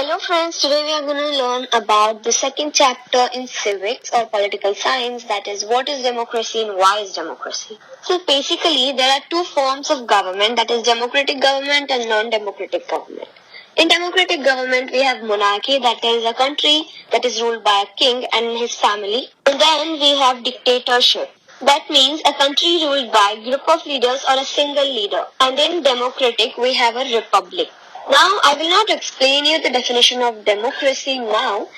Hello friends, today we are going to learn about the second chapter in civics or political science, that is what is democracy and why is democracy. So basically there are two forms of government, that is democratic government and non-democratic government. In democratic government we have monarchy, that is a country that is ruled by a king and his family. And then we have dictatorship. That means a country ruled by a group of leaders or a single leader. And in democratic we have a republic. Now, I will not explain you the definition of democracy now,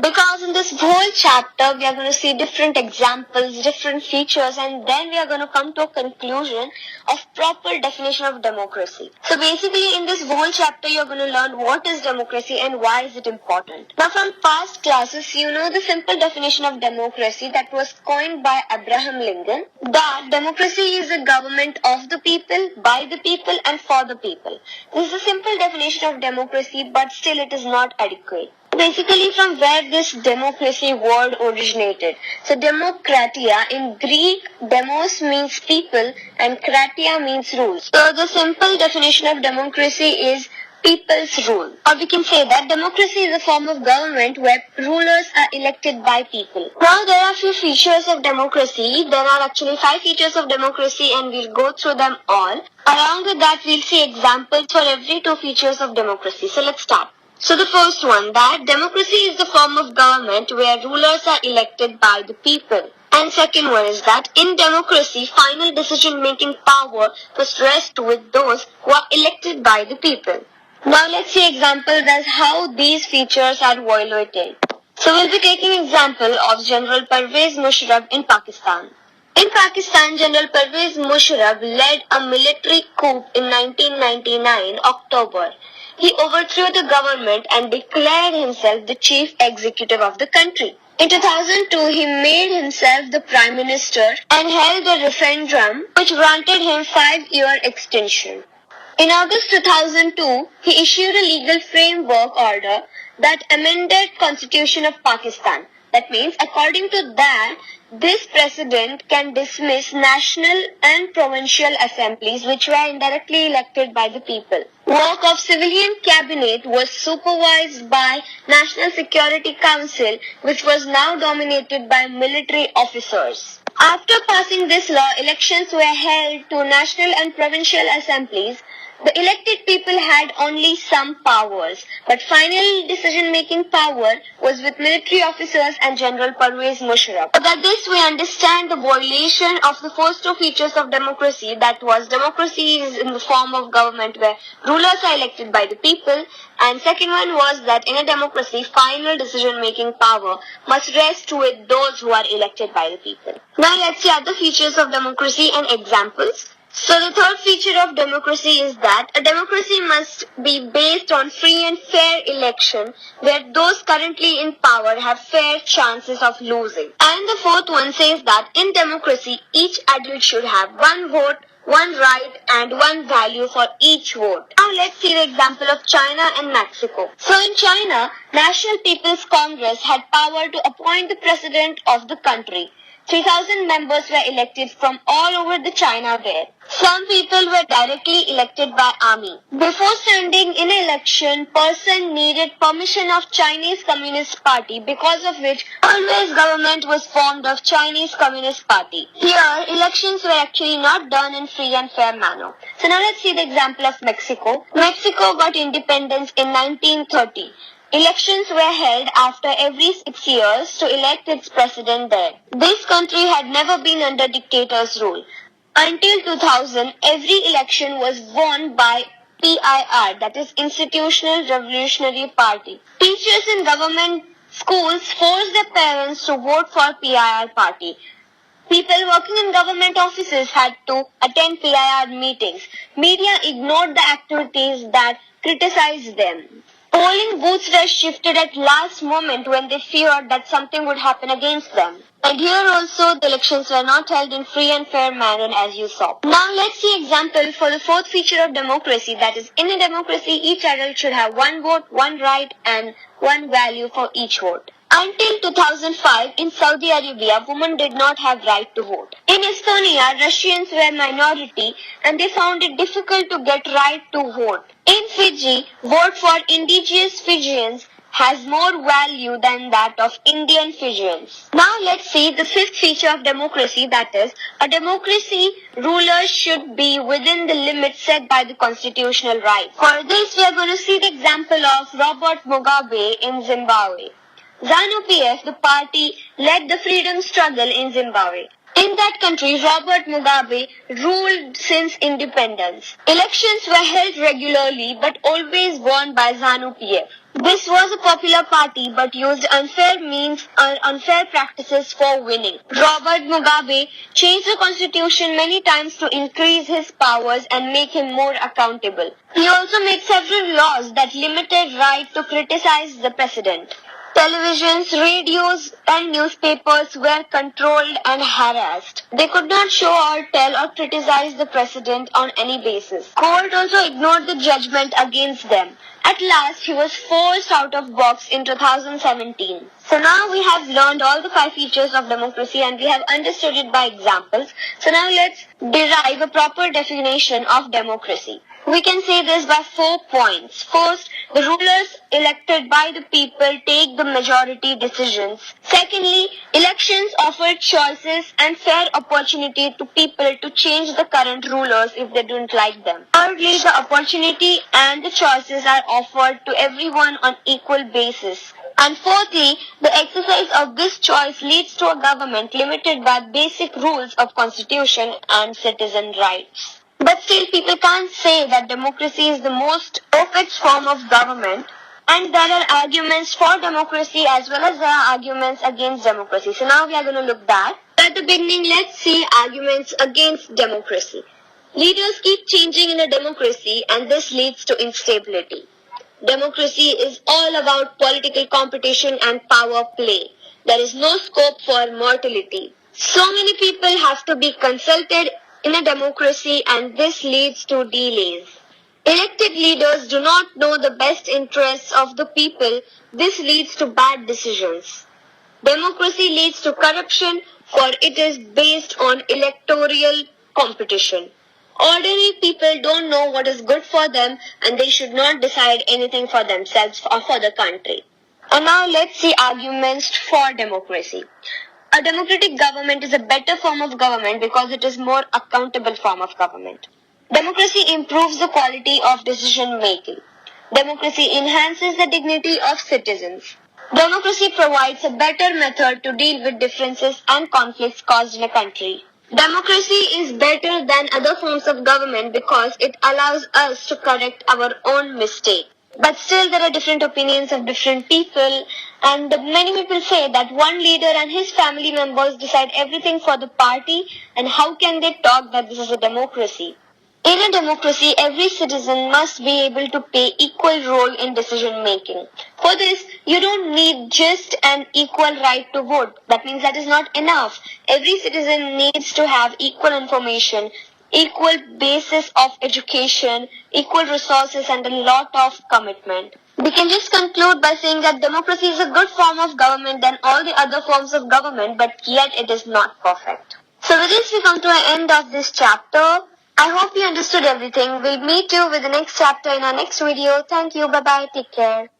because in this whole chapter we are going to see different examples, different features, and then we are going to come to a conclusion of proper definition of democracy. So basically in this whole chapter you are going to learn what is democracy and why is it important. Now from past classes you know the simple definition of democracy that was coined by Abraham Lincoln, that democracy is a government of the people, by the people and for the people. This is a simple definition of democracy, but still it is not adequate. Basically from where this democracy word originated. So demokratia in Greek, demos means people and kratia means rules. So the simple definition of democracy is people's rule. Or we can say that democracy is a form of government where rulers are elected by people. Now there are few features of democracy. There are actually 5 features of democracy and we'll go through them all. Along with that we'll see examples for every 2 features of democracy. So let's start. So the first one, that democracy is the form of government where rulers are elected by the people. And second one is that in democracy, final decision-making power must rest with those who are elected by the people. Now let's see examples as how these features are violated. So we'll be taking example of General Pervez Musharraf in Pakistan. In Pakistan, General Pervez Musharraf led a military coup in 1999 October. He overthrew the government and declared himself the chief executive of the country. In 2002, he made himself the prime minister and held a referendum which granted him 5-year extension. In August 2002, he issued a legal framework order that amended Constitution of Pakistan. That means, according to that, this president can dismiss national and provincial assemblies which were indirectly elected by the people. Work of civilian cabinet was supervised by National Security Council, which was now dominated by military officers. After passing this law, elections were held to national and provincial assemblies. The elected people had only some powers, but final decision-making power was with military officers and General Pervez Musharraf. So that this we understand the violation of the first 2 features of democracy, that was democracy is in the form of government where rulers are elected by the people, and second one was that in a democracy, final decision-making power must rest with those who are elected by the people. Now let's see other features of democracy and examples. So the third feature of democracy is that a democracy must be based on free and fair election where those currently in power have fair chances of losing. And the fourth one says that in democracy, each adult should have 1 vote, 1 right and 1 value for each vote. Now let's see the example of China and Mexico. So in China, National People's Congress had power to appoint the president of the country. 3,000 members were elected from all over the China there. Some people were directly elected by army. Before standing in election, person needed permission of Chinese Communist Party, because of which always government was formed of Chinese Communist Party. Here, elections were actually not done in free and fair manner. So now let's see the example of Mexico. Mexico got independence in 1930. Elections were held after every 6 years to elect its president there. This country had never been under dictator's rule. Until 2000, every election was won by PIR, that is Institutional Revolutionary Party. Teachers in government schools forced their parents to vote for PIR party. People working in government offices had to attend PIR meetings. Media ignored the activities that criticized them. Polling booths were shifted at last moment when they feared that something would happen against them. And here also the elections were not held in free and fair manner as you saw. Now let's see example for the fourth feature of democracy, that is in a democracy each adult should have 1 vote, 1 right and 1 value for each vote. Until 2005, in Saudi Arabia, women did not have right to vote. In Estonia, Russians were minority and they found it difficult to get right to vote. In Fiji, vote for indigenous Fijians has more value than that of Indian Fijians. Now let's see the fifth feature of democracy, that is, a democracy rulers should be within the limits set by the constitutional right. For this, we are going to see the example of Robert Mugabe in Zimbabwe. ZANU-PF, the party, led the freedom struggle in Zimbabwe. In that country, Robert Mugabe ruled since independence. Elections were held regularly but always won by ZANU-PF. This was a popular party but used unfair means or unfair practices for winning. Robert Mugabe changed the constitution many times to increase his powers and make him more accountable. He also made several laws that limited right to criticize the president. Televisions, radios, and newspapers were controlled and harassed. They could not show or tell or criticize the president on any basis. Court also ignored the judgment against them. At last, he was forced out of box in 2017. So now we have learned all the 5 features of democracy and we have understood it by examples. So now let's derive a proper definition of democracy. We can say this by 4 points. First, the rulers elected by the people take the majority decisions. Secondly, elections offer choices and fair opportunity to people to change the current rulers if they don't like them. Thirdly, the opportunity and the choices are offered to everyone on equal basis. And fourthly, the exercise of this choice leads to a government limited by basic rules of constitution and citizen rights. But still, people can't say that democracy is the most perfect form of government, and there are arguments for democracy as well as there are arguments against democracy. So now we are going to look that. At the beginning, let's see arguments against democracy. Leaders keep changing in a democracy and this leads to instability. Democracy is all about political competition and power play. There is no scope for mortality. So many people have to be consulted in a democracy and this leads to delays. Elected leaders do not know the best interests of the people. This leads to bad decisions. Democracy leads to corruption for it is based on electoral competition. Ordinary people don't know what is good for them and they should not decide anything for themselves or for the country. And now let's see arguments for democracy. A democratic government is a better form of government because it is more accountable form of government. Democracy improves the quality of decision making. Democracy enhances the dignity of citizens. Democracy provides a better method to deal with differences and conflicts caused in a country. Democracy is better than other forms of government because it allows us to correct our own mistakes. But still there are different opinions of different people and many people say that one leader and his family members decide everything for the party and how can they talk that this is a democracy? In a democracy, every citizen must be able to play equal role in decision making. For this, you don't need just an equal right to vote. That means that is not enough. Every citizen needs to have equal information, equal basis of education, equal resources and a lot of commitment. We can just conclude by saying that democracy is a good form of government than all the other forms of government, but yet it is not perfect. So with this we come to an end of this chapter. I hope you understood everything. We'll meet you with the next chapter in our next video. Thank you. Bye-bye. Take care.